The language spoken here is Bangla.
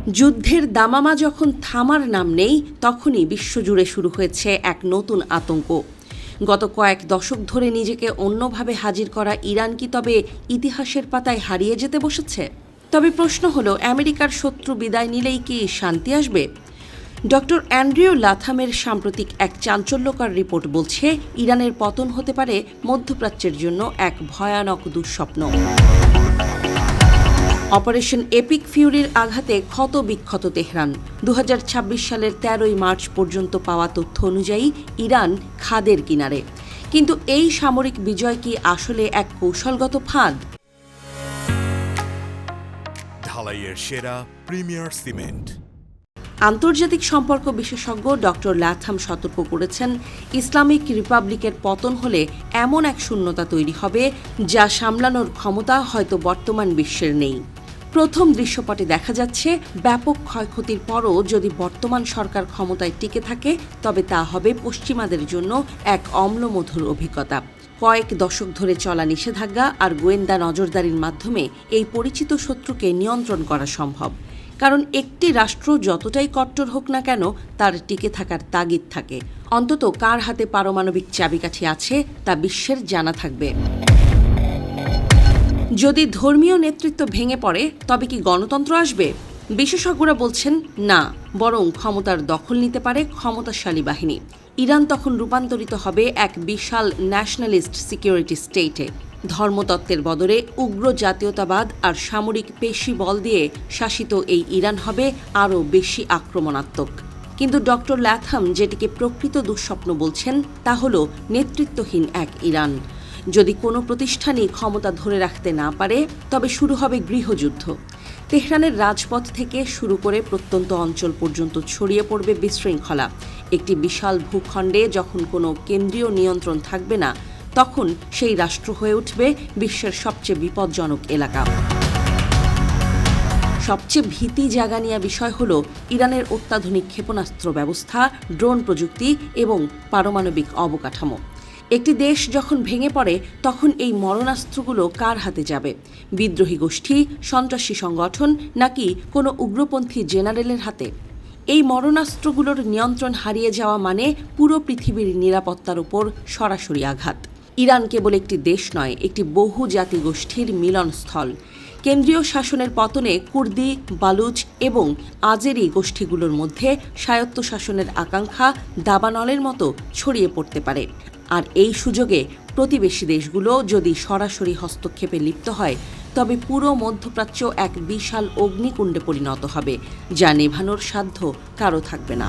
যুদ্ধের দামামা যখন থামার নাম নেই, তখনই বিশ্বজুড়ে শুরু হয়েছে এক নতুন আতঙ্ক। গত কয়েক দশক ধরে নিজেকে অন্যভাবে হাজির করা ইরান কি তবে ইতিহাসের পাতায় হারিয়ে যেতে বসেছে? তবে প্রশ্ন হলো, আমেরিকার শত্রু বিদায় নিলেই কি শান্তি আসবে? ডক্টর অ্যান্ড্রিউ লাথামের সাম্প্রতিক এক চাঞ্চল্যকর রিপোর্ট বলছে, ইরানের পতন হতে পারে মধ্যপ্রাচ্যের জন্য এক ভয়ানক দুঃস্বপ্ন। অপারেশন এপিক ফিউরির আঘাতে ক্ষত বিক্ষত তেহরান। 2026 সালের 13ই মার্চ পর্যন্ত পাওয়া তথ্য অনুযায়ী ইরান খাদের কিনারে। কিন্তু এই সামরিক বিজয় কি আসলে এক কৌশলগত ফাঁদ? ঢালাইয়ের সেরা প্রিমিয়ার সিমেন্ট। আন্তর্জাতিক সম্পর্ক বিশেষজ্ঞ ডক্টর লাথাম সতর্ক করেছেন, ইসলামিক রিপাবলিকের পতন হলে এমন এক শূন্যতা তৈরি হবে যা সামলানোর ক্ষমতা হয়তো বর্তমান বিশ্বের নেই। প্রথম দৃশ্যপটে দেখা যাচ্ছে, ব্যাপক ক্ষয়ক্ষতির পরও যদি বর্তমান সরকার ক্ষমতায় টিকে থাকে, তবে তা হবে পশ্চিমাদের জন্য এক অম্লমধুর অভিজ্ঞতা। কয়েক দশক ধরে চলা নিষেধাজ্ঞা আর গোয়েন্দা নজরদারির মাধ্যমে এই পরিচিত শত্রুকে নিয়ন্ত্রণ করা সম্ভব। কারণ একটি রাষ্ট্র যতটাই কট্টর হোক না কেন, তার টিকে থাকার তাগিদ থাকে। অন্তত কার হাতে পারমাণবিক চাবিকাঠি আছে তা বিশ্বের জানা থাকবে। যদি ধর্মীয় নেতৃত্ব ভেঙে পড়ে, তবে কি গণতন্ত্র আসবে? বিশেষজ্ঞরা বলছেন না, বরং ক্ষমতার দখল নিতে পারে ক্ষমতাশালী বাহিনী। ইরান তখন রূপান্তরিত হবে এক বিশাল ন্যাশনালিস্ট সিকিউরিটি স্টেটে। ধর্মতত্ত্বের বদলে উগ্র জাতীয়তাবাদ আর সামরিক পেশি বল দিয়ে শাসিত এই ইরান হবে আরও বেশি আক্রমণাত্মক। কিন্তু ডক্টর লাথাম যেটিকে প্রকৃত দুঃস্বপ্ন বলছেন, তা হল নেতৃত্বহীন এক ইরান। যদি কোনো প্রতিষ্ঠানই ক্ষমতা ধরে রাখতে না পারে, তবে শুরু হবে গৃহযুদ্ধ। তেহরানের রাজপথ থেকে শুরু করে প্রত্যন্ত অঞ্চল পর্যন্ত ছড়িয়ে পড়বে বিশৃঙ্খলা। একটি বিশাল ভূখণ্ডে যখন কোনো কেন্দ্রীয় নিয়ন্ত্রণ থাকবে না, তখন সেই রাষ্ট্র হয়ে উঠবে বিশ্বের সবচেয়ে বিপজ্জনক এলাকা। সবচেয়ে ভীতি জাগানিয়া বিষয় হল ইরানের অত্যাধুনিক ক্ষেপণাস্ত্র ব্যবস্থা, ড্রোন প্রযুক্তি এবং পারমাণবিক অবকাঠামো। একটি দেশ যখন ভেঙে পড়ে, তখন এই মরণাস্ত্রগুলো কার হাতে যাবে? বিদ্রোহী গোষ্ঠী, সন্ত্রাসী সংগঠন, নাকি কোনো উগ্রপন্থী জেনারেলের হাতে? এই মরণাস্ত্রগুলোর নিয়ন্ত্রণ হারিয়ে যাওয়া মানে পুরো পৃথিবীর নিরাপত্তার উপর সরাসরি আঘাত। ইরান কেবল একটি দেশ নয়, একটি বহু জাতি গোষ্ঠীর মিলনস্থল। কেন্দ্রীয় শাসনের পতনে কুর্দি, বালুচ এবং আজেরি গোষ্ঠীগুলোর মধ্যে স্বায়ত্তশাসনের আকাঙ্ক্ষা দাবানলের মতো ছড়িয়ে পড়তে পারে। আর এই সুযোগে প্রতিবেশী দেশগুলো যদি সরাসরি হস্তক্ষেপে লিপ্ত হয়, তবে পুরো মধ্যপ্রাচ্য এক বিশাল অগ্নিকুণ্ডে পরিণত হবে, যা নেভানোর সাধ্য কারও থাকবে না।